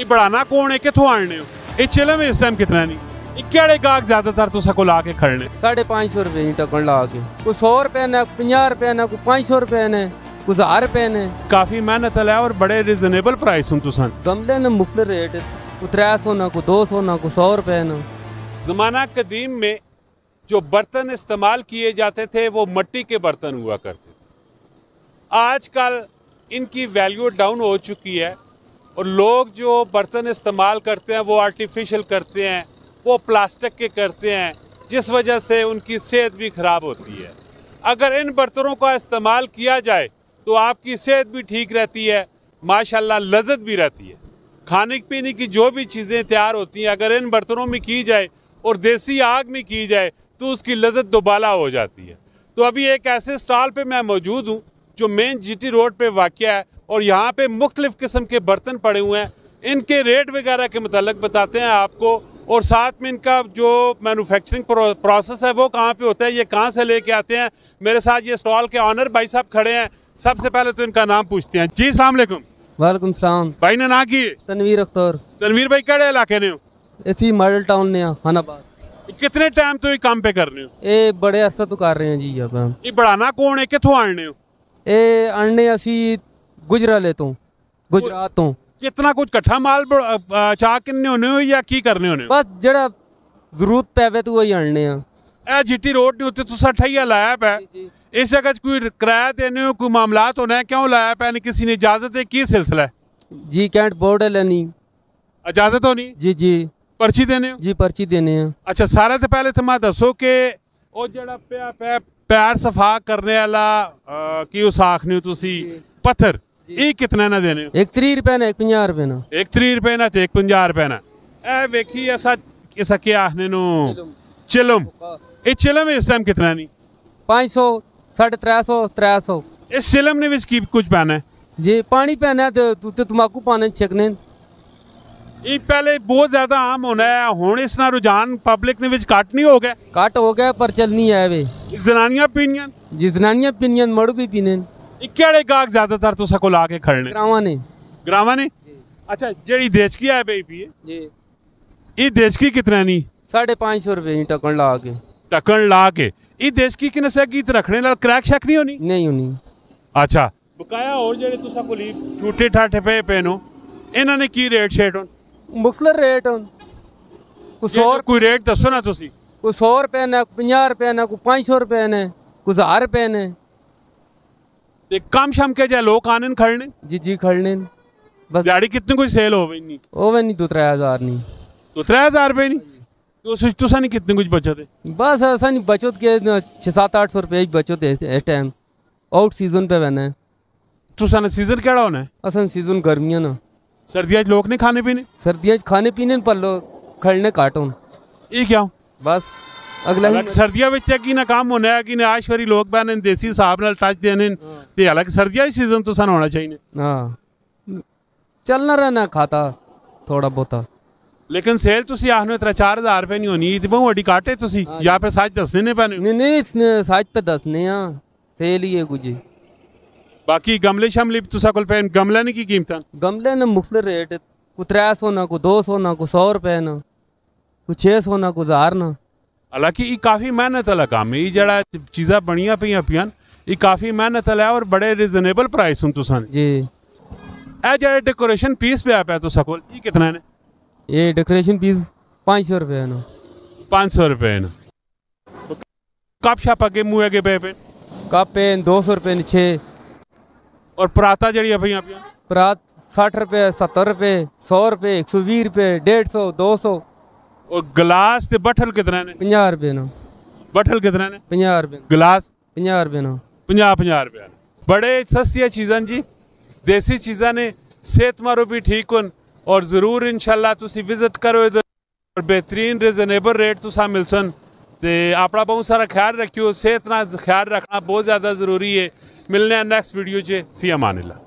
ये बढ़ाना कौन है किथों आने हो ये चिलम में इस टाइम कितना नहीं ये केड़े गाहक ज्यादातर तो सको ला के खड़ने 550 रुपए ही टकन ला के कोई 100 रुपए ने 50 रुपए ने कोई 500 रुपए ने कोई 1000 रुपए ने काफी मेहनत है और बड़े रिजनेबल प्राइस हूं तुसन गमले ने मुख्तलिफ रेट कोई 300 ना कोई 200 ना कोई 100 रुपए ना। जमाना कदीम में जो बर्तन इस्तेमाल किए जाते थे वो मिट्टी के बर्तन हुआ करते थे। आजकल इनकी वैल्यू डाउन हो चुकी है और लोग जो बर्तन इस्तेमाल करते हैं वो आर्टिफिशियल करते हैं, वो प्लास्टिक के करते हैं, जिस वजह से उनकी सेहत भी ख़राब होती है। अगर इन बर्तनों का इस्तेमाल किया जाए तो आपकी सेहत भी ठीक रहती है, माशाल्लाह लज़्ज़त भी रहती है। खाने पीने की जो भी चीज़ें तैयार होती हैं अगर इन बर्तनों में की जाए और देसी आग में की जाए तो उसकी लज़्ज़त दोबाला हो जाती है। तो अभी एक ऐसे स्टॉल पे मैं मौजूद हूँ जो मेन जीटी रोड पे वाक़या है और यहाँ पे मुख्तलिफ़ किस्म के बर्तन पड़े हुए हैं। इनके रेट वगैरह के मतलब बताते हैं आपको और साथ में इनका जो मैन्युफैक्चरिंग प्रोसेस है वो कहाँ पे होता है, ये कहाँ से लेके आते हैं। मेरे साथ ये स्टॉल के ऑनर भाई साहब खड़े हैं। सबसे पहले तो इनका नाम पूछते हैं। जी अस्सलाम वालेकुम। वालेकुम सलाम। भाई ने ना की तनवीर अख्तर। तनवीर भाई केड़े इलाके ने हो? इसी मॉडल टाउन ने खानाबाद। कितने टाइम तो ये काम पे कर रहे हो? ये बड़े अरसा तो कर रहे हैं जी। अब ये बढ़ाना कौन है किथों आने हो? ये आने असी गुजराले तो गुजरात तो कितना कुछ कट्ठा माल चाह किन्ने होने हो या की करने होने हो? बस जड़ा जरूरत पैवे तो वही आने ए जीटी रोड नहीं होते तुसा ठैया लाया पे इस जगह कोई किराया देने हो कोई मामलात होना है क्यों लाया पे नहीं किसी ने इजाजत है की सिलसिला है? जी कैंट बोर्ड है लेनी इजाजत होनी जी जी पर्ची देने हो जी पर्ची देने हैं। अच्छा सारे से पहले तो मैं दसो कि ओ जड़ा पैर सफा करने वाला की उस आखने हो तुसी पत्थर ये कितना ना देने हो? एक 30 रुपए ना एक 50 रुपए ना। एक 30 रुपए ना ते एक 50 रुपए ना। ए वेखी ऐसा क्या आखने नो चिलम ये चिलम इस टाइम कितना नहीं 500 350 300 इस चिलम ने विच की कुछ पहना है जी पानी पहना है तो तम्बाकू पाने छकने ये पहले बहुत ज्यादा आम होना है हुण इस ना रुझान पब्लिक ने विच कट नहीं हो गया कट हो गया पर चलनी है वे जनानियां पीनियां जी जनानियां पीनियां मड़ भी पीने केड़े गाहक ज्यादातर तुसा को ला के खड़ने ग्रामा ने अच्छा जेड़ी देश की है बे पी जी ये देश की कितना नहीं 550 रुपए ही टकन ला के ये देश की किने से गीत रखने लाल क्रैक शैक नहीं होनी नहीं होनी। अच्छा बकाया और जेड़े तुसा को ली टूटे ठाटे पे पेनो इन्होंने की रेट शेट होन मुख्तलिफ रेट होन कोई रेट दसो ना तुसी कोई 100 रुपए ने 50 रुपए ने कोई 500 रुपए ने कोई 1000 रुपए ने काम शाम के जाए लोग आने खड़ने जी खड़ने बस गाड़ी कितनी कुछ सेल हो नहीं 2-3 नहीं तो 3000 रुपए नहीं तो तुसा नहीं कितनी कुछ बचत है बस ऐसा नहीं बचत के 600-800 रुपए बचत है इस टाइम आउट सीजन पे बना है। तुसा ने सीजन केड़ा होना है? असन सीजन गर्मियां ना सर्दियां लोग नहीं खाने पीने सर्दियां खाने पीने पर लोग खड़ने काटोन ये क्या बस अगला सर्दियां विच की ना काम होना है कि ना आशवरी लोग बहने देसी हिसाब नाल टच देने ते अलग सर्दियां सीजन तो सन होना चाहिए। हां चलना रहना खाता थोड़ा बहुता लेकिन सेल तुसी आखने 3-4 रुपए नहीं होनी ते बहुत बड़ी काटे तुसी या फिर सच दसने ने पैने नहीं सच पे दसने आ सेल ही है कुछ। बाकी गमले शमले तुसा कोल पे गमले ने की कीमत गमले ने मुख्तलिफ रेट कोई 300 ना कोई 200 ना कोई 100 रुपए ना कोई 600 ना कोई 1000 ना। हालांकि ये काफ़ी मेहनत वाला काम है ये जड़ा चीज़ा बनिया पियां ये काफ़ी मेहनत वाला है और बड़े रिजनेबल प्राइस हूँ तुसा जी। ए जड़े डेकोरेशन पीस पे आप तुसा कोल ये कितना ने? ये डेकोरेशन पीस 500 रुपए ना 500 रुपए ना। कप शाप के मुँह के पे कप पे 200 रुपए ने 6 और पराता जड़ी है परात 60 रुपए 70 रुपए 100 रुपए 120 रुपए 150 200 और गिलास ते बठल कितना ने? 50 रुपए ना। बठल कितना ने? 50 रुपए गिलास 50 रुपए ना 50 रुपए बड़े सस्ती चीज़ां जी देसी चीज़ां ने सेहत मारो भी ठीक होन और ज़रूर इंशाल्लाह तुसी विजिट करो इधर और बेहतरीन रिजनेबल रेट तुसा मिलसन ते अपना बहुत सारा ख्याल रखियो सेहत ना ख्याल रखना बहुत ज़्यादा ज़रूरी है। मिलने नेक्स्ट वीडियो च फी अमानिल्लाह।